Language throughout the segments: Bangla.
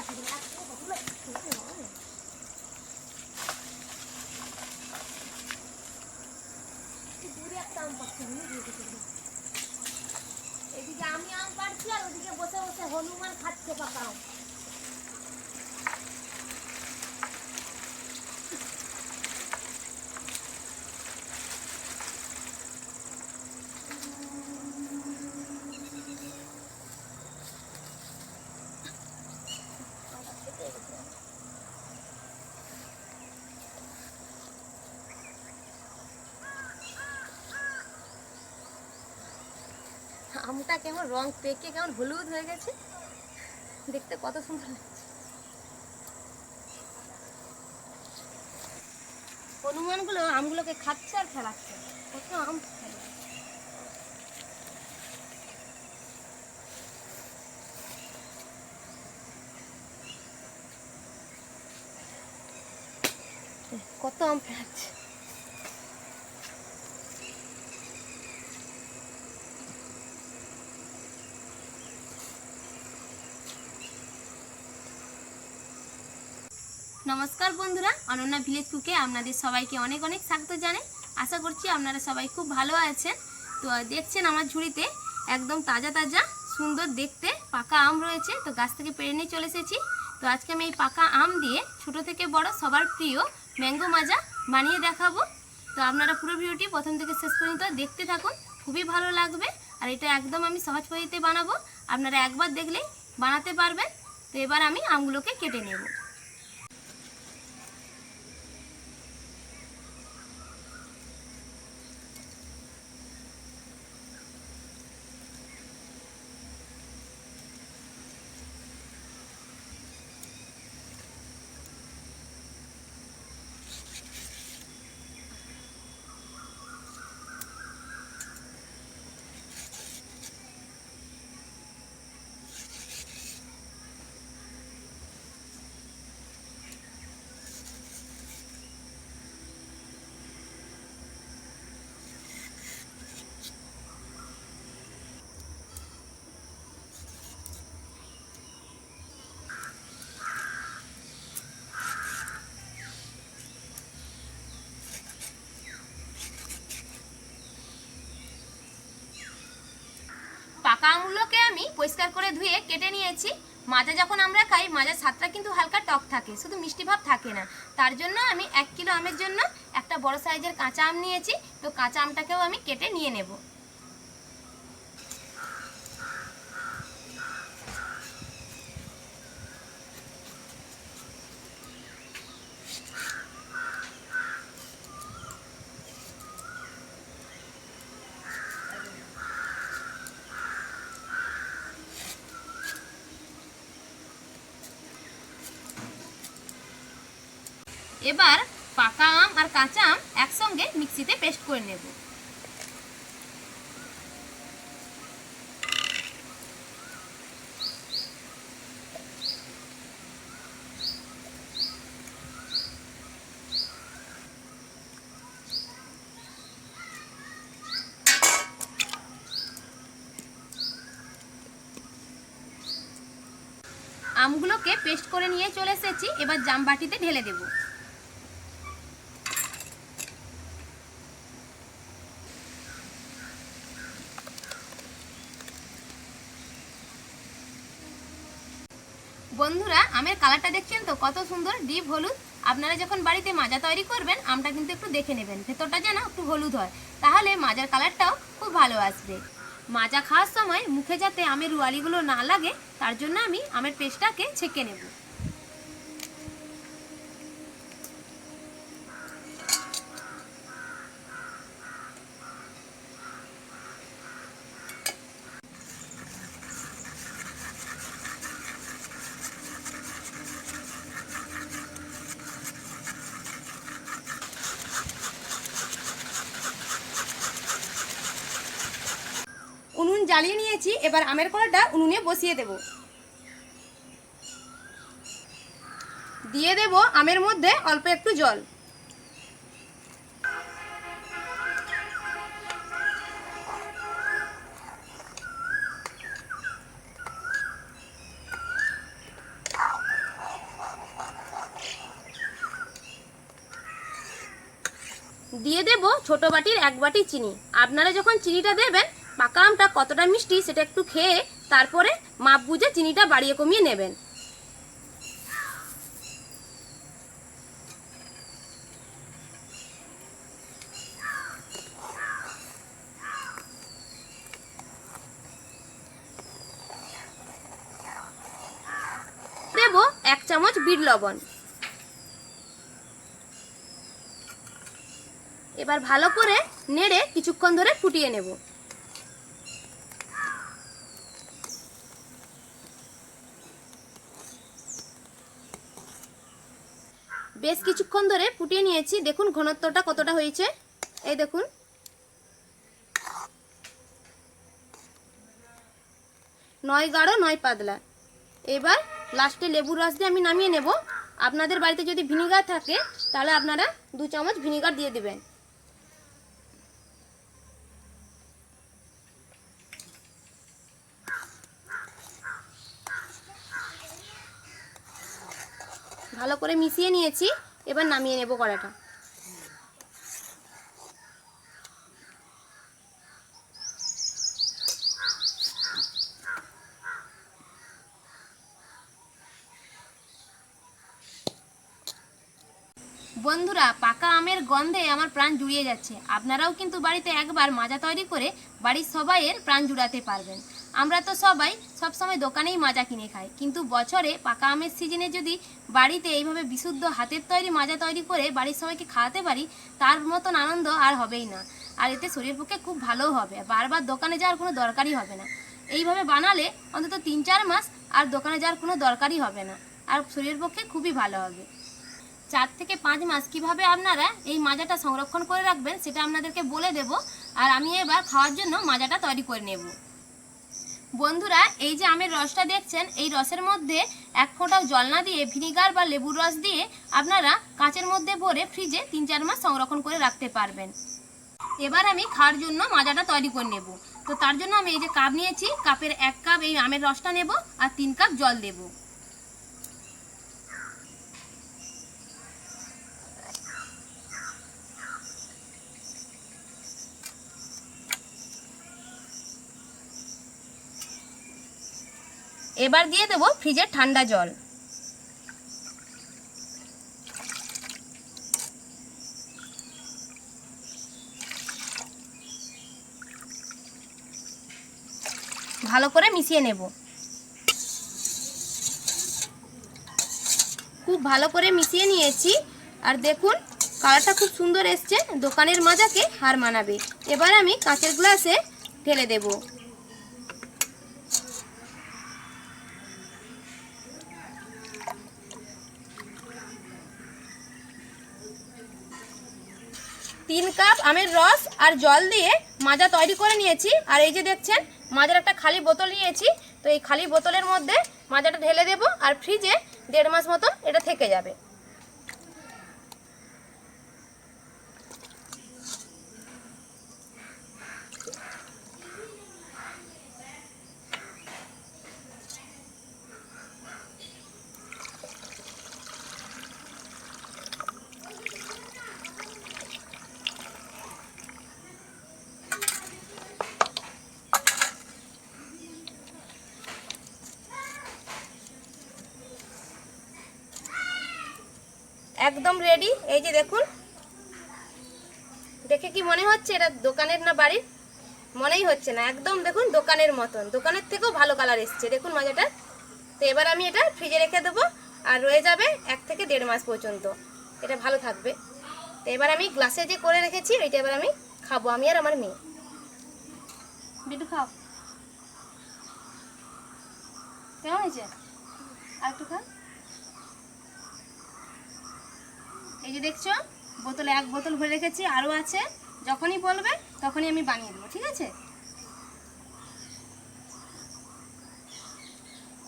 এদিকে আমি আম পাড়ছি আর ওদিকে বসে বসে হনুমান খাচ্ছে পাকা আম। আমটা কেমন রং পেকে কেমন হলুদ হয়ে গেছে, দেখতে কত সুন্দর লাগছে। হনুমানগুলো আমগুলোকে খাচ্ছে আর ফেলাচ্ছে, কত আম ফেলে। কত আম ফেলাচ্ছে। নমস্কার বন্ধুরা, অনন্যা ভিলেজ কুকে আপনাদের সবাইকে অনেক অনেক স্বাগত জানাই। আশা করছি আপনারা সবাই খুব ভালো আছেন। তো দেখছেন আমার ঝুড়িতে একদম তাজা তাজা সুন্দর দেখতে পাকা আম রয়েছে, তো গাছ থেকে পেড়ে নিয়ে চলে এসেছি। তো আজকে আমি এই পাকা আম দিয়ে ছোট থেকে বড় সবার প্রিয় ম্যাঙ্গো মাজা বানিয়ে দেখাবো। তো আপনারা পুরো ভিডিওটি প্রথম থেকে শেষ পর্যন্ত দেখতে থাকুন, খুবই ভালো লাগবে। আর এটা একদম আমি সহজ পদ্ধতিতে বানাবো, আপনারা একবার দেখলেই বানাতে পারবেন। তো এবার আমি আমগুলোকে কেটে নেব। পাকা আমগুলোকে আমি পরিষ্কার করে ধুয়ে কেটে নিয়েছি। মাজা যখন আমরা খাই, মাজার স্বাদটা কিন্তু হালকা টক থাকে, শুধু মিষ্টি ভাব থাকে না। তার জন্য আমি 1 কিলো আমের জন্য একটা বড় সাইজের কাঁচা আম নিয়েছি। তো কাঁচা আমটাকেও আমি কেটে নিয়ে নেব। এবার পাকা আম আর কাঁচা আম একসঙ্গে মিক্সিতে পেস্ট করে নেব। আমগুলোকে পেস্ট করে নিয়ে চলে এসেছি, এবার জাম বাটিতে ঢেলে দেব। বন্ধুরা, আমের কালারটা দেখছেন তো কত সুন্দর ডিপ হলুদ। আপনারা যখন বাড়িতে মাজা তৈরি করবেন, আমটা কিন্তু একটু দেখে নেবেন ভেতরটা যেন একটু হলুদ হয়, তাহলে মাজার কালারটাও খুব ভালো আসবে। মাজা খাওয়ার সময় মুখে যাতে আমের রুয়ালিগুলো না লাগে, তার জন্য আমি আমের পেস্টটাকে ছেঁকে নেব। উনুন জ্বালিয়ে নিয়েছি, এবার আমের কড়াটা উনুনে বসিয়ে দেব। দিয়ে দেব আমের মধ্যে অল্প একটু জল। দিয়ে দেব ছোট বাটির 1 বাটি চিনি। আপনারা যখন চিনিটা দেবেন পাকা আমটা কতটা মিষ্টি সেটা একটু খেয়ে তারপরে মাপ বুঝে চিনিটা বাড়িয়ে কমিয়ে নেবেন। দেব 1 চামচ বিট লবণ। এবার ভালো করে নেড়ে কিছুক্ষণ ধরে ফুটিয়ে নেব। বেশ কিছুক্ষণ ধরে ফুটিয়ে নিয়েছি, দেখুন ঘনত্বটা কতটা হয়েছে, এই দেখুন। নয় গাঢ় নয় পাতলা। এবার লাস্টে লেবুর রস দিয়ে আমি নামিয়ে নেব। আপনাদের বাড়িতে যদি ভিনিগার থাকে তাহলে আপনারা 2 চামচ ভিনিগার দিয়ে দেবেন। ভালো করে মিশিয়ে নিয়েছি, এবার নামিয়ে নেব কড়াটা। বন্ধুরা, পাকা আমের গন্ধে আমার প্রাণ জুড়িয়ে যাচ্ছে। আপনারাও কিন্তু বাড়িতে একবার মাজা তৈরি করে বাড়ির সবাইয়ের প্রাণ জুড়াতে পারবেন। আমরা তো সবাই সবসময় দোকানেই মাজা কিনে খাই, কিন্তু বছরে পাকা আমের সিজনে যদি বাড়িতে এইভাবে বিশুদ্ধ হাতের তৈরি মাজা তৈরি করে বাড়ির সবাইকে খাওয়াতে পারি, তার মতন আনন্দ আর হবেই না। আর এতে শরীরের পক্ষে খুব ভালোও হবে, বারবার দোকানে যাওয়ার কোনো দরকারই হবে না। এইভাবে বানালে অন্তত 3-4 মাস আর দোকানে যাওয়ার কোনো দরকারই হবে না, আর শরীরের পক্ষে খুবই ভালো হবে। 4 থেকে 5 মাস কিভাবে আপনারা এই মাজাটা সংরক্ষণ করে রাখবেন সেটা আপনাদেরকে বলে দেব। আর আমি এবার খাওয়ার জন্য মাজাটা তৈরি করে নেব। বন্ধুরা, এই যে আমের রসটা দেখছেন, এই রসের মধ্যে 1 ফোঁটাও জল না দিয়ে ভিনিগার বা লেবুর রস দিয়ে আপনারা কাঁচের মধ্যে ভরে ফ্রিজে 3-4 মাস সংরক্ষণ করে রাখতে পারবেন। এবার আমি খাওয়ার জন্য মাজাটা তৈরি করে নেব। তো তার জন্য আমি এই যে কাপ নিয়েছি, কাপের 1 কাপ এই আমের রসটা নেব আর 3 কাপ জল দেব। এবার দিয়ে দেব ফ্রিজের ঠান্ডা জল। ভালো করে মিশিয়ে নেব। খুব ভালো করে মিশিয়ে নিয়েছি, আর দেখুন কালারটা খুব সুন্দর এসছে, দোকানের মাজাকে হার মানাবে। এবার আমি কাঁচের গ্লাসে ঢেলে দেব। তিন কাপ আমের রস আর জল দিয়ে মাজা তৈরি করে নিয়েছি। আর এই যে দেখছেন মাজার একটা খালি বোতল নিয়েছি, তো এই খালি বোতলের মধ্যে মাজাটা ঢেলে দেব, আর ফ্রিজে 1.5 মাস মতন এটা থেকে যাবে। একদম রেডি। এই যে দেখুন, দেখে কি মনে হচ্ছে এটা দোকানের না বাড়ির? মনেই হচ্ছে না, একদম দেখুন দোকানের মতন, দোকানের থেকেও ভালো কালার এসছে দেখুন মাজাটা। তো এবার আমি এটা ফ্রিজে রেখে দেবো, আর রয়ে যাবে 1 থেকে 1.5 মাস পর্যন্ত, এটা ভালো থাকবে। তো এবার আমি গ্লাসে যে করে রেখেছি ওইটা এবার আমি খাবো, আমি আর আমার মেয়ে। বিটু খাও, কেমন হয়েছে? আর একটু খা। এই যে দেখছো বোতলে 1 বোতল ভরে রেখেছি, আরও আছে, যখনই বলবে তখনই আমি বানিয়ে দেবো, ঠিক আছে?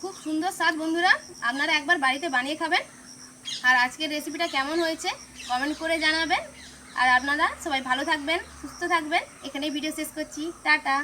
খুব সুন্দর স্বাদ বন্ধুরা, আপনারা একবার বাড়িতে বানিয়ে খাবেন। আর আজকের রেসিপিটা কেমন হয়েছে কমেন্ট করে জানাবেন। আর আপনারা সবাই ভালো থাকবেন, সুস্থ থাকবেন। এখানেই ভিডিও শেষ করছি, টাটা।